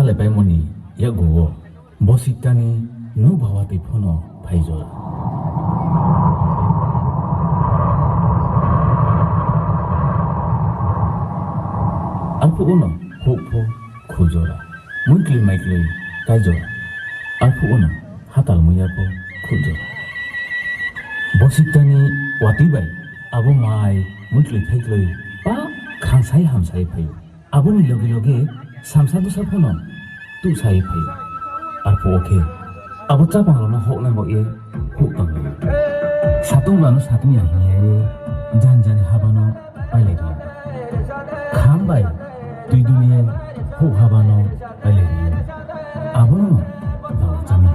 le bai moni ya go bositani no bhawati phono phaijola alpu uno hopho khujora munkli maikli kaijora alpu uno hatal muyapo khujora bositani wati bai abo mai munkli phaikli pa khansai hamsai phayo abo ni loge loge samsa busa phono tu sai phayo alpu oke abo cha panglona hokna bo ye hok tang satung lanu satung ya ye jan jan habano pailai do kham bai tui duye hok habano pailai ye abo no daw chami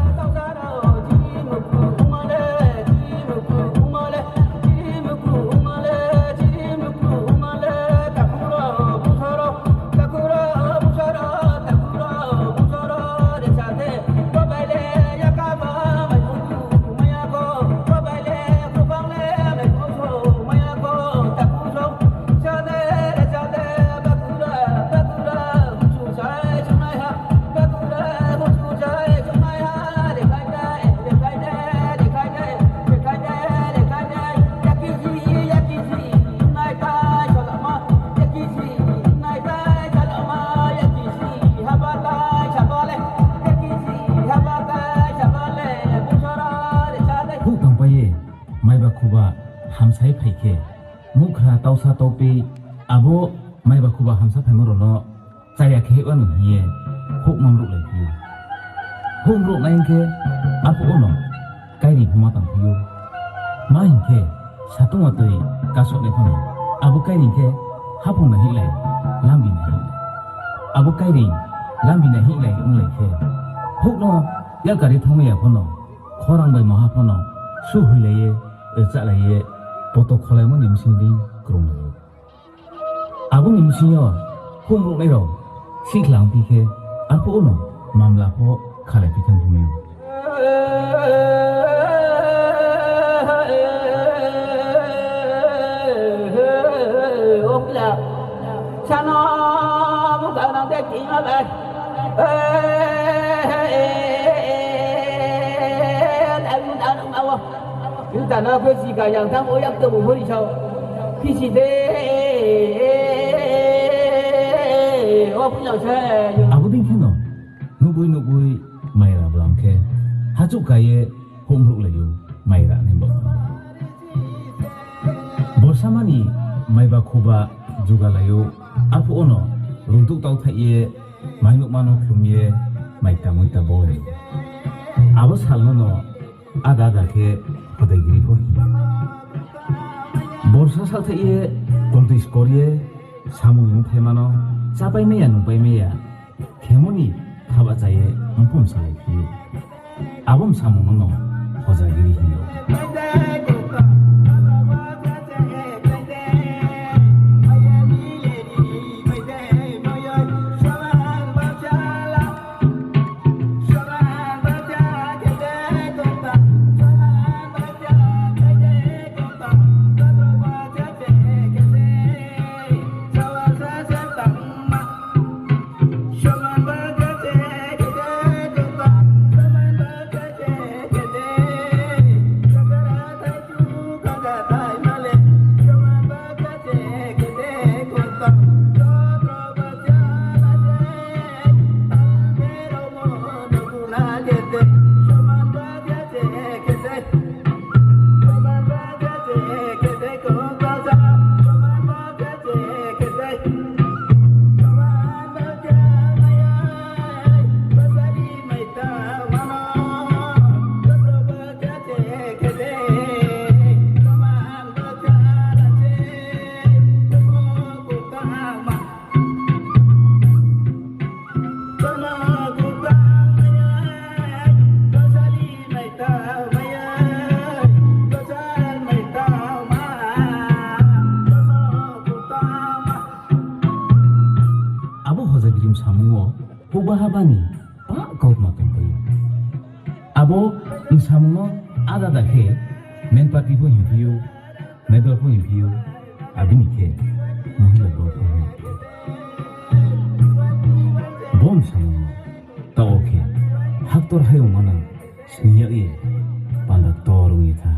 hamsai phaike mukha tausa topi abo maiba khuba hamsa phaimoro no chaya khe on hiye hok mamru lai phiu hom ro nain ke apu ono kairi phuma tang phiu main ke satung atoi kasok le phano abo kairi ke hapung na hi lai lambi na hi abo kairi lambi na hi lai lai ke hok no ya kari thongme ya phano khorang bai maha phano su hui lai ye cha lai ye Poto kolai mo nimsing di krong na. Abo nimsing yo, hong rok na yo, siklang pike, apo ono, mamla po kalay pitang humiyo. Opla, sana bukan nak deking apa? Kita nak pergi ke yang tamu yang temu hari sau, pergi deh, apa punya saya. Abu tinggal no, nubui Maira belang ke, hajuk kaya homruk layu Maira nembak. Bersama ni Maiba Kuba juga layu, apa ono runtuk tahu thaiye, mainuk mano kumye, Maita boleh. Abu salman no, ada ke Pada giri pun, borsa salte ye, kontu skorie, samu mungkin mana, capai meya numpai meya, kemoni khabar saya mumpun salai ki, abom samu nono, hoja giri hiyo. Habani, pak kau makan kau. Abo insamuno ada dah ke, men parti pun impiu, medal pun impiu, abini ke, mohon lebih pun impiu. Bom samuno, tor hayo mana sniya e panda torung ita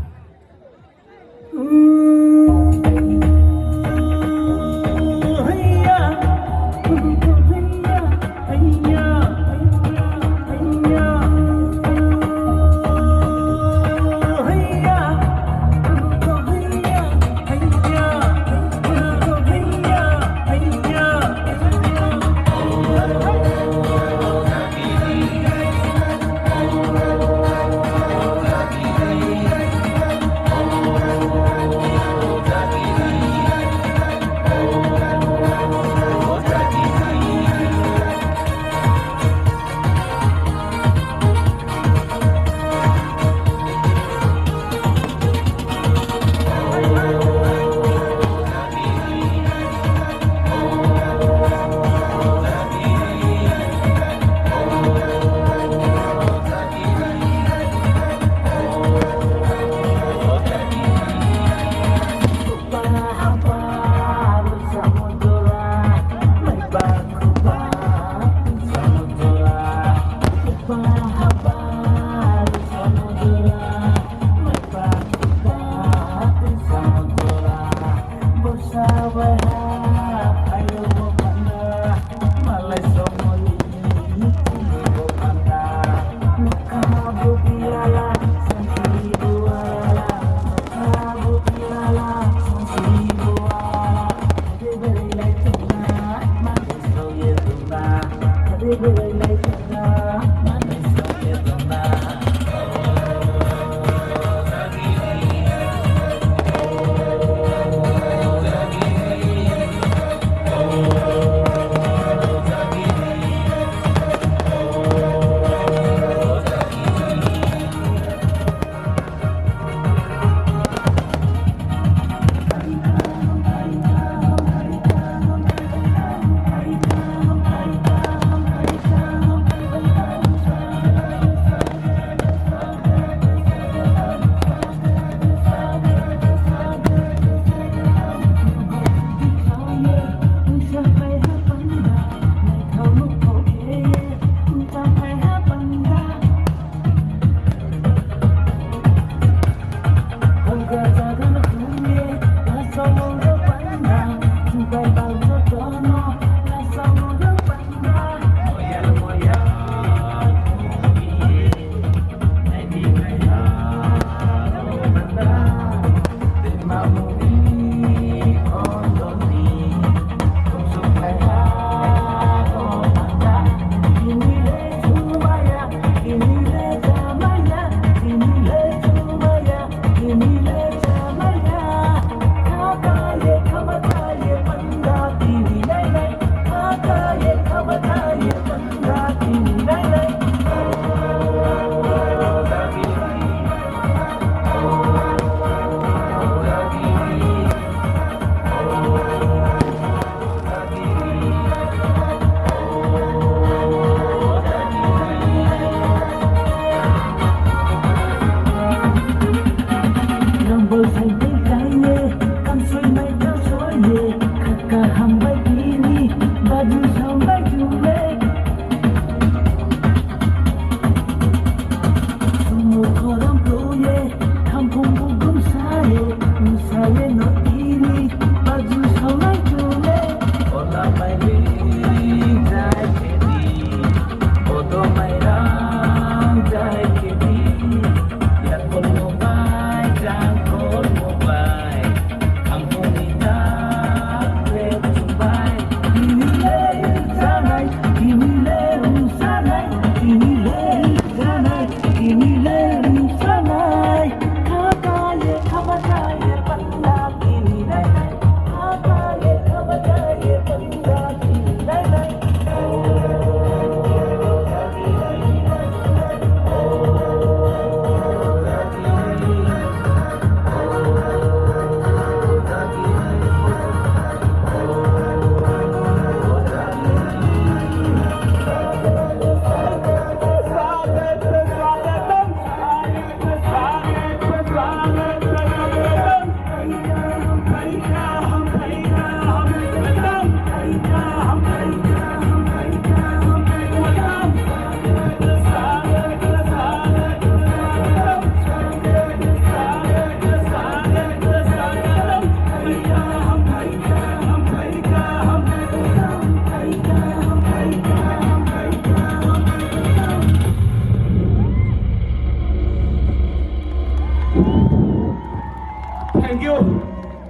thank you,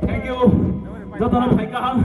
thank you. Cho tao nó phải cả.